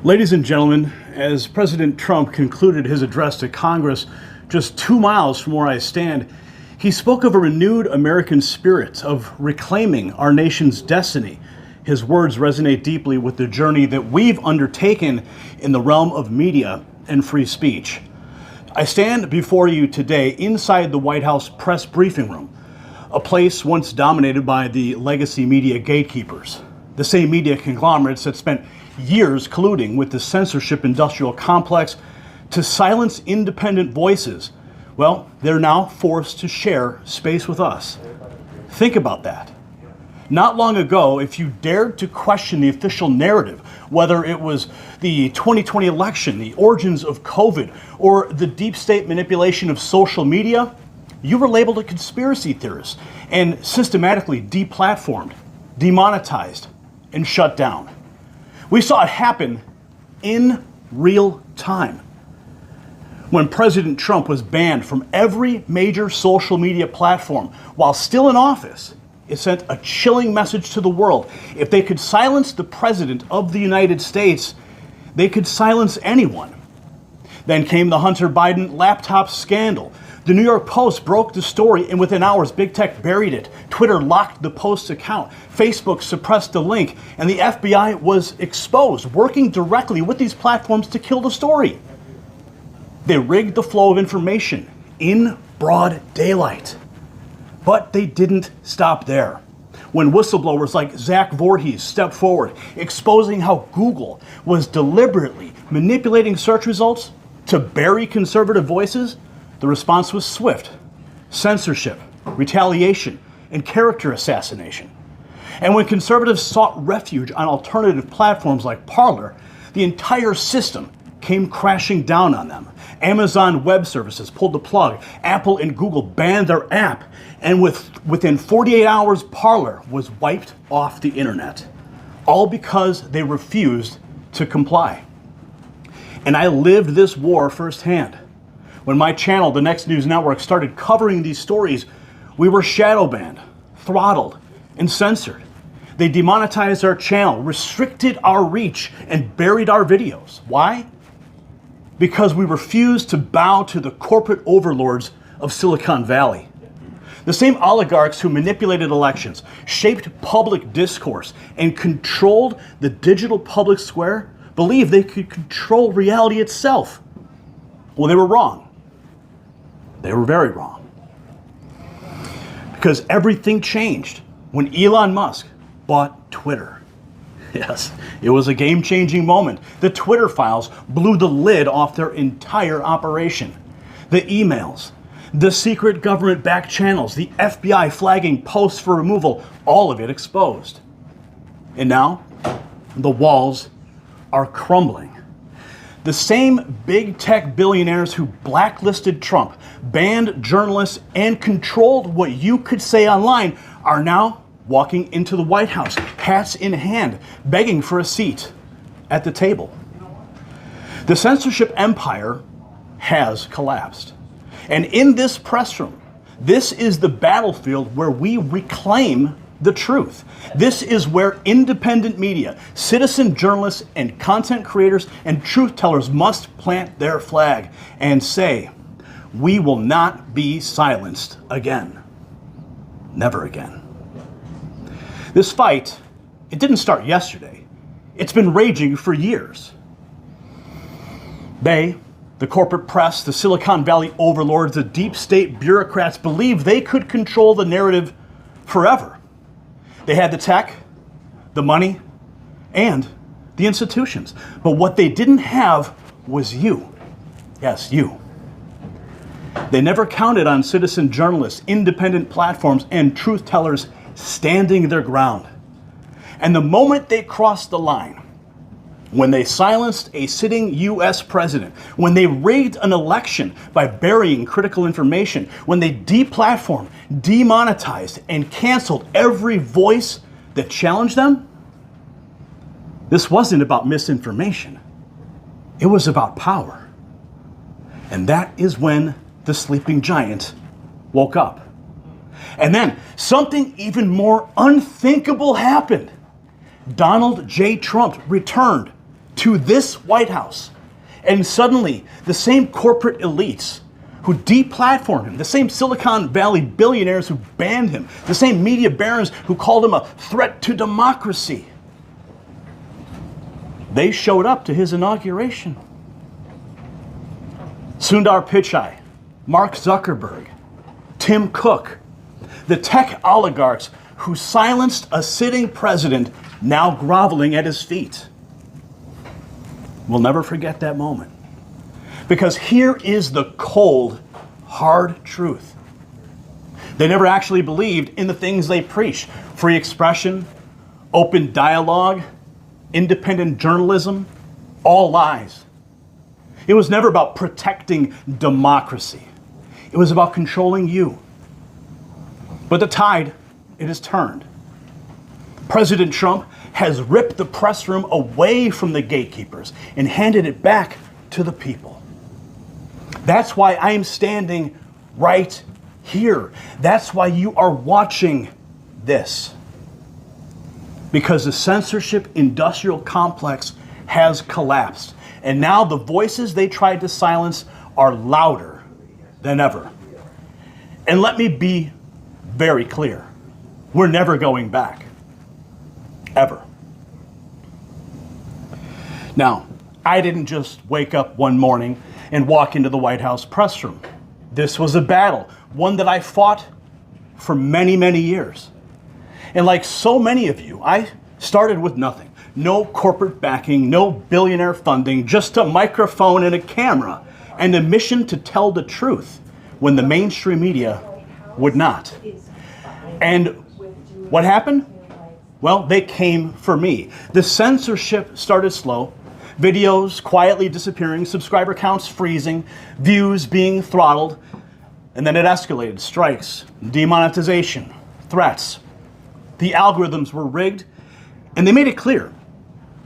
Ladies and gentlemen, as President Trump concluded his address to Congress just 2 miles from where I stand, he spoke of a renewed American spirit of reclaiming our nation's destiny. His words resonate deeply with the journey that we've undertaken in the realm of media and free speech. I stand before you today inside the White House press briefing room, a place once dominated by the legacy media gatekeepers, the same media conglomerates that spent years colluding with the censorship industrial complex to silence independent voices. Well, they're now forced to share space with us. Think about that. Not long ago, if you dared to question the official narrative, whether it was the 2020 election, the origins of COVID, or the deep state manipulation of social media, you were labeled a conspiracy theorist and systematically deplatformed, demonetized, and shut down. We saw it happen in real time. When President Trump was banned from every major social media platform while still in office, it sent a chilling message to the world. If they could silence the President of the United States, they could silence anyone. Then came the Hunter Biden laptop scandal. The New York Post broke the story, and within hours, big tech buried it. Twitter locked the Post's account. Facebook suppressed the link, and the FBI was exposed, working directly with these platforms to kill the story. They rigged the flow of information in broad daylight. But they didn't stop there. When whistleblowers like Zach Voorhees stepped forward, exposing how Google was deliberately manipulating search results to bury conservative voices, the response was swift: censorship, retaliation, and character assassination. And when conservatives sought refuge on alternative platforms like Parler, the entire system came crashing down on them. Amazon Web Services pulled the plug. Apple and Google banned their app. And within 48 hours, Parler was wiped off the internet. All because they refused to comply. And I lived this war firsthand. When my channel, The Next News Network, started covering these stories, we were shadow banned, throttled, and censored. They demonetized our channel, restricted our reach, and buried our videos. Why? Because we refused to bow to the corporate overlords of Silicon Valley. The same oligarchs who manipulated elections, shaped public discourse, and controlled the digital public square believed they could control reality itself. Well, they were wrong. They were very wrong. Because everything changed when Elon Musk bought Twitter. Yes, it was a game-changing moment. The Twitter files blew the lid off their entire operation. The emails, the secret government back channels, the FBI flagging posts for removal, all of it exposed. And now, the walls are crumbling. The same big tech billionaires who blacklisted Trump, banned journalists, and controlled what you could say online are now walking into the White House, hats in hand, begging for a seat at the table. The censorship empire has collapsed. And in this press room, this is the battlefield where we reclaim the truth. This is where independent media, citizen journalists, and content creators and truth tellers must plant their flag and say, we will not be silenced again. Never again. This fight, it didn't start yesterday. It's been raging for years. They, the corporate press, the Silicon Valley overlords, the deep state bureaucrats believed they could control the narrative forever. They had the tech, the money, and the institutions. But what they didn't have was you. Yes, you. They never counted on citizen journalists, independent platforms, and truth tellers standing their ground. And the moment they crossed the line, when they silenced a sitting U.S. president, when they rigged an election by burying critical information, when they deplatformed, demonetized, and canceled every voice that challenged them, this wasn't about misinformation. It was about power. And that is when the sleeping giant woke up. And then something even more unthinkable happened. Donald J. Trump returned to this White House. And suddenly, the same corporate elites who deplatformed him, the same Silicon Valley billionaires who banned him, the same media barons who called him a threat to democracy, they showed up to his inauguration. Sundar Pichai, Mark Zuckerberg, Tim Cook, the tech oligarchs who silenced a sitting president now groveling at his feet. We'll never forget that moment. Because here is the cold, hard truth. They never actually believed in the things they preach: free expression, open dialogue, independent journalism, all lies. It was never about protecting democracy. It was about controlling you. But the tide, it has turned. President Trump has ripped the press room away from the gatekeepers and handed it back to the people. That's why I am standing right here. That's why you are watching this. Because the censorship industrial complex has collapsed. And now the voices they tried to silence are louder than ever. And let me be very clear. We're never going back. Ever. Now, I didn't just wake up one morning and walk into the White House press room. This was a battle, one that I fought for many, many years. And like so many of you, I started with nothing. No corporate backing, no billionaire funding, just a microphone and a camera, and a mission to tell the truth when the mainstream media would not. And what happened? Well, they came for me. The censorship started slow. Videos quietly disappearing, subscriber counts freezing, views being throttled, and then it escalated. Strikes, demonetization, threats. The algorithms were rigged, and they made it clear.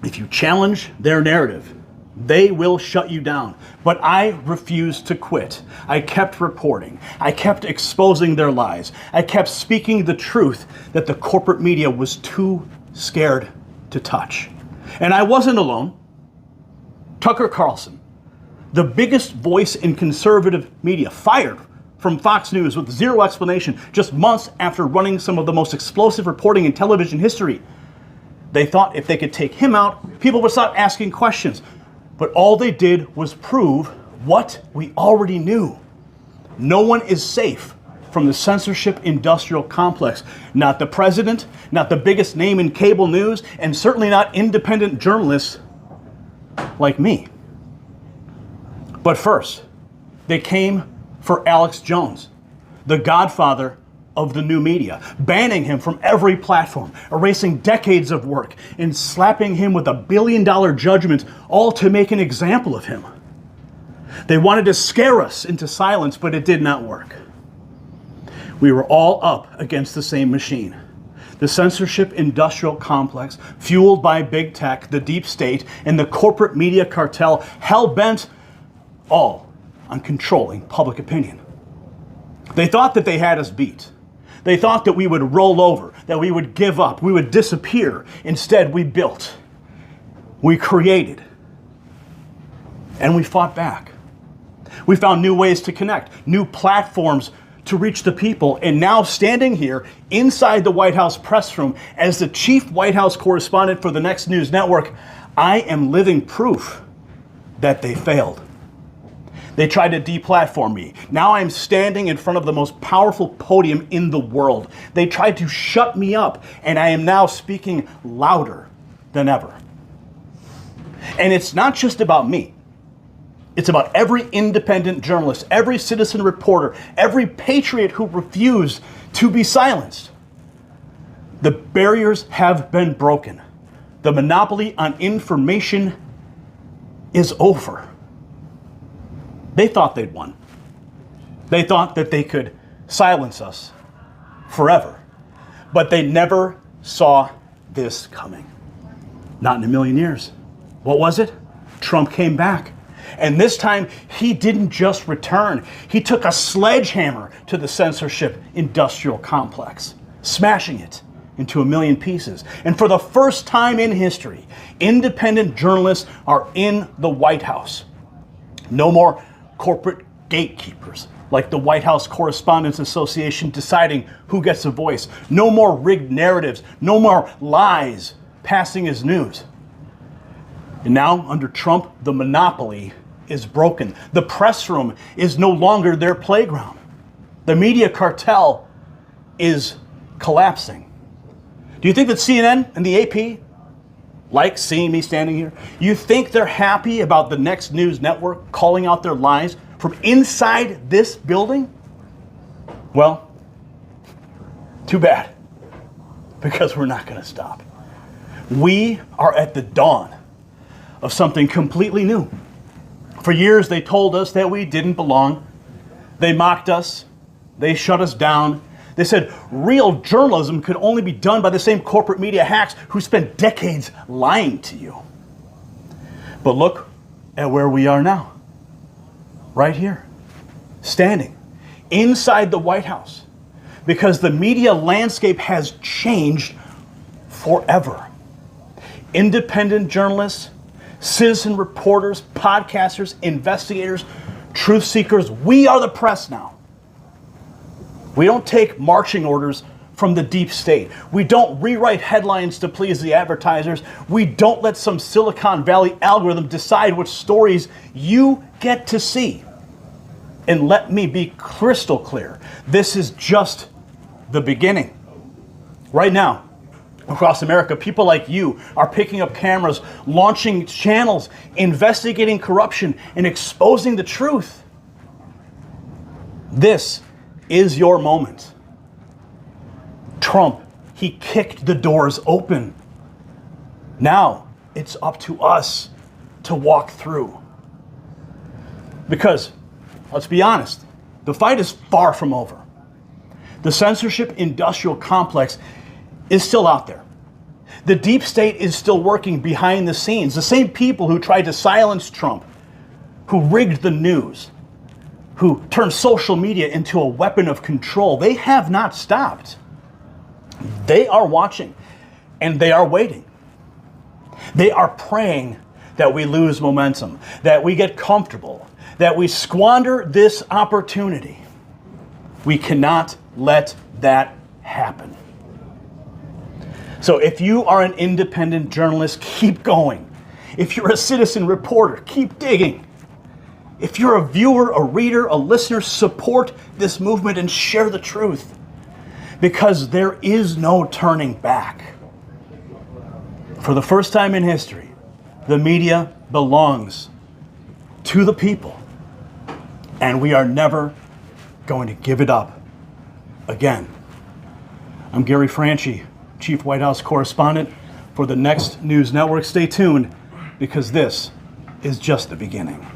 If you challenge their narrative, they will shut you down. But I refused to quit. I kept reporting. I kept exposing their lies. I kept speaking the truth that the corporate media was too scared to touch. And I wasn't alone. Tucker Carlson, the biggest voice in conservative media, fired from Fox News with zero explanation just months after running some of the most explosive reporting in television history. They thought if they could take him out, people would stop asking questions. But all they did was prove what we already knew. No one is safe from the censorship industrial complex. Not the president, not the biggest name in cable news, and certainly not independent journalists like me. But first, they came for Alex Jones, the godfather of the new media, banning him from every platform, erasing decades of work, and slapping him with $1 billion judgment, all to make an example of him. They wanted to scare us into silence, but it did not work. We were all up against the same machine. The censorship industrial complex, fueled by big tech, the deep state, and the corporate media cartel, hell-bent all on controlling public opinion. They thought that they had us beat. They thought that we would roll over, that we would give up, we would disappear. Instead, we built, we created, and we fought back. We found new ways to connect, new platforms to reach the people, and now standing here inside the White House press room as the chief White House correspondent for the Next News Network, I am living proof that they failed. They tried to deplatform me. Now I'm standing in front of the most powerful podium in the world. They tried to shut me up, and I am now speaking louder than ever. And it's not just about me. It's about every independent journalist, every citizen reporter, every patriot who refused to be silenced. The barriers have been broken. The monopoly on information is over. They thought they'd won. They thought that they could silence us forever. But they never saw this coming. Not in a million years. What was it? Trump came back. And this time, he didn't just return. He took a sledgehammer to the censorship industrial complex, smashing it into a million pieces. And for the first time in history, independent journalists are in the White House. No more corporate gatekeepers, like the White House Correspondents Association deciding who gets a voice. No more rigged narratives. No more lies passing as news. And now, under Trump, the monopoly is broken. The press room is no longer their playground. The media cartel is collapsing. Do you think that CNN and the AP like seeing me standing here? You think they're happy about the next news network calling out their lies from inside this building? Well, too bad, because we're not going to stop. We are at the dawn of something completely new. For years, they told us that we didn't belong. They mocked us. They shut us down. They said real journalism could only be done by the same corporate media hacks who spent decades lying to you. But look at where we are now. Right here, standing inside the White House, because the media landscape has changed forever. Independent journalists, citizen reporters, podcasters, investigators, truth seekers, we are the press now. We don't take marching orders from the deep state. We don't rewrite headlines to please the advertisers. We don't let some Silicon Valley algorithm decide which stories you get to see. And let me be crystal clear. This is just the beginning. Right now, across America, people like you are picking up cameras, launching channels, investigating corruption, and exposing the truth. This is your moment. Trump, he kicked the doors open. Now it's up to us to walk through. Because, let's be honest, the fight is far from over. The censorship industrial complex is still out there. The deep state is still working behind the scenes. The same people who tried to silence Trump, who rigged the news, who turned social media into a weapon of control, they have not stopped. They are watching, and they are waiting. They are praying that we lose momentum, that we get comfortable, that we squander this opportunity. We cannot let that happen. So if you are an independent journalist, keep going. If you're a citizen reporter, keep digging. If you're a viewer, a reader, a listener, support this movement and share the truth. Because there is no turning back. For the first time in history, the media belongs to the people. And we are never going to give it up again. I'm Gary Franchi, Chief White House Correspondent for the Next News Network. Stay tuned, because this is just the beginning.